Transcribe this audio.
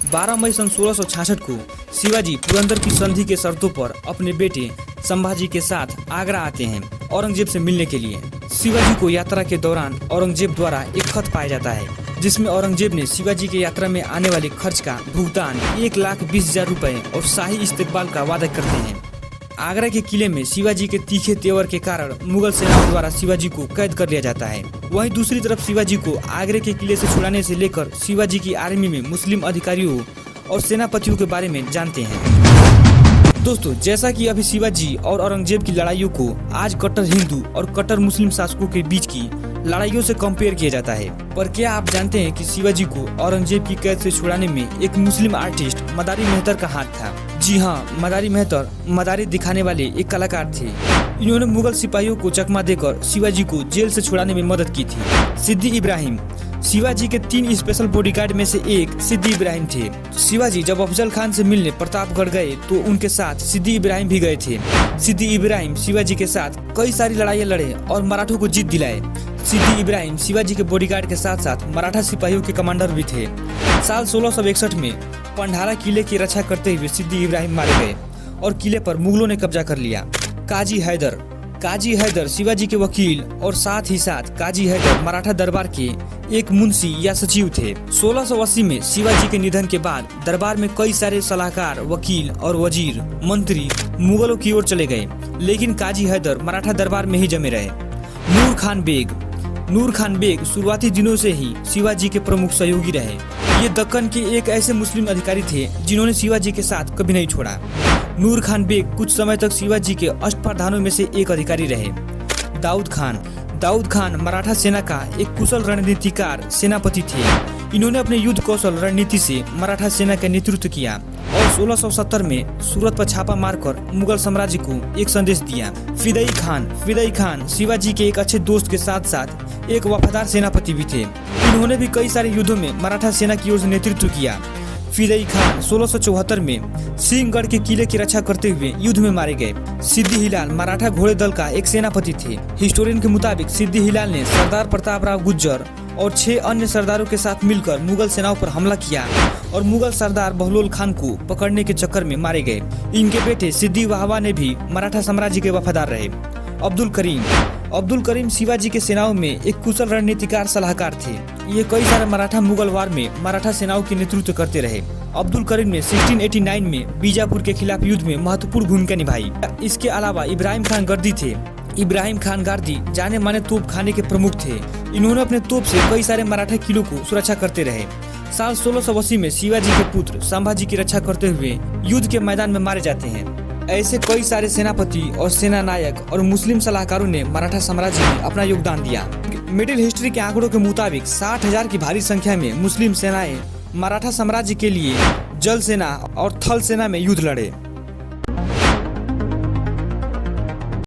12 मई सन 1666 को शिवाजी पुरंदर की संधि के शर्तों पर अपने बेटे संभाजी के साथ आगरा आते हैं औरंगजेब से मिलने के लिए। शिवाजी को यात्रा के दौरान औरंगजेब द्वारा एक खत पाया जाता है जिसमें औरंगजेब ने शिवाजी के यात्रा में आने वाले खर्च का भुगतान 1,20,000 रुपए और शाही इस्तकबाल का वादा करते हैं। आगरा के किले में शिवाजी के तीखे तेवर के कारण मुगल सेना द्वारा शिवाजी को कैद कर लिया जाता है। वहीं दूसरी तरफ शिवाजी को आगरे के किले से छुड़ाने से लेकर शिवाजी की आर्मी में मुस्लिम अधिकारियों और सेनापतियों के बारे में जानते हैं। दोस्तों, जैसा कि अभी शिवाजी और औरंगजेब की लड़ाइयों को आज कट्टर हिंदू और कट्टर मुस्लिम शासकों के बीच की लड़ाइयों से कंपेयर किया जाता है, पर क्या आप जानते हैं कि शिवाजी को औरंगजेब की कैद से छुड़ाने में एक मुस्लिम आर्टिस्ट मदारी मेहतर का हाथ था। जी हाँ, मदारी मेहतर मदारी दिखाने वाले एक कलाकार थे। इन्होंने मुगल सिपाहियों को चकमा देकर शिवाजी को जेल से छुड़ाने में मदद की थी। सिद्दी इब्राहिम शिवाजी के 3 स्पेशल बॉडीगार्ड में से एक सिद्दी इब्राहिम थे। शिवाजी जब अफजल खान से मिलने प्रतापगढ़ गए तो उनके साथ सिद्दी इब्राहिम भी गए थे। सिद्दी इब्राहिम शिवाजी के साथ कई सारी लड़ाइयाँ लड़े और मराठों को जीत दिलाए। सिद्दी इब्राहिम शिवाजी के बॉडीगार्ड के साथ साथ मराठा सिपाहियों के कमांडर भी थे। साल 1661 में पंडारा किले की रक्षा करते हुए सिद्दी इब्राहिम मारे गए और किले पर मुगलों ने कब्जा कर लिया। काजी हैदर शिवाजी के वकील और साथ ही साथ काजी हैदर मराठा दरबार के एक मुंशी या सचिव थे। 1680 में शिवाजी के निधन के बाद दरबार में कई सारे सलाहकार, वकील और वजीर मंत्री मुगलों की ओर चले गए, लेकिन काजी हैदर मराठा दरबार में ही जमे रहे। नूर खान बेग शुरुआती दिनों से ही शिवाजी के प्रमुख सहयोगी रहे। ये दक्कन के एक ऐसे मुस्लिम अधिकारी थे जिन्होंने शिवाजी के साथ कभी नहीं छोड़ा। नूर खान बेग कुछ समय तक शिवाजी के अष्टप्रधानों में से एक अधिकारी रहे। दाऊद खान मराठा सेना का एक कुशल रणनीतिकार सेनापति थे। इन्होंने अपने युद्ध कौशल रणनीति से मराठा सेना का नेतृत्व किया और 1670 में सूरत पर छापा मारकर मुगल साम्राज्य को एक संदेश दिया। फिदाई खान शिवाजी के एक अच्छे दोस्त के साथ साथ एक वफादार सेनापति भी थे। इन्होंने भी कई सारे युद्धों में मराठा सेना की ओर से नेतृत्व किया। फिदाई खान 1674 में सिंहगढ़ के किले की रक्षा करते हुए युद्ध में मारे गए। सिद्दी हिलाल मराठा घोड़े दल का एक सेनापति थे। हिस्टोरियन के मुताबिक सिद्दी हिलाल ने सरदार प्रतापराव गुर्जर और 6 अन्य सरदारों के साथ मिलकर मुगल सेनाओं पर हमला किया और मुगल सरदार बहलोल खान को पकड़ने के चक्कर में मारे गए। इनके बेटे सिद्दी वाहवा ने भी मराठा साम्राज्य के वफादार रहे। अब्दुल करीम शिवाजी के सेनाओं में एक कुशल रणनीतिकार सलाहकार थे। ये कई सारे मराठा मुगल वार में मराठा सेनाओं के नेतृत्व करते रहे। अब्दुल करीम ने 1689 में बीजापुर के खिलाफ युद्ध में महत्वपूर्ण भूमिका निभाई। इसके अलावा इब्राहिम खान गारदी थे। इब्राहिम खान गारदी जाने माने तोप खाने के प्रमुख थे। इन्होंने अपने तोप से कई सारे मराठा किलों को सुरक्षा करते रहे। साल 1680 में शिवाजी के पुत्र संभाजी की रक्षा करते हुए युद्ध के मैदान में मारे जाते हैं। ऐसे कई सारे सेनापति और सेना नायक और मुस्लिम सलाहकारों ने मराठा साम्राज्य में अपना योगदान दिया। मिडिल हिस्ट्री के आंकड़ों के मुताबिक 60,000 की भारी संख्या में मुस्लिम सेनाएं मराठा साम्राज्य के लिए जल सेना और थल सेना में युद्ध लड़े।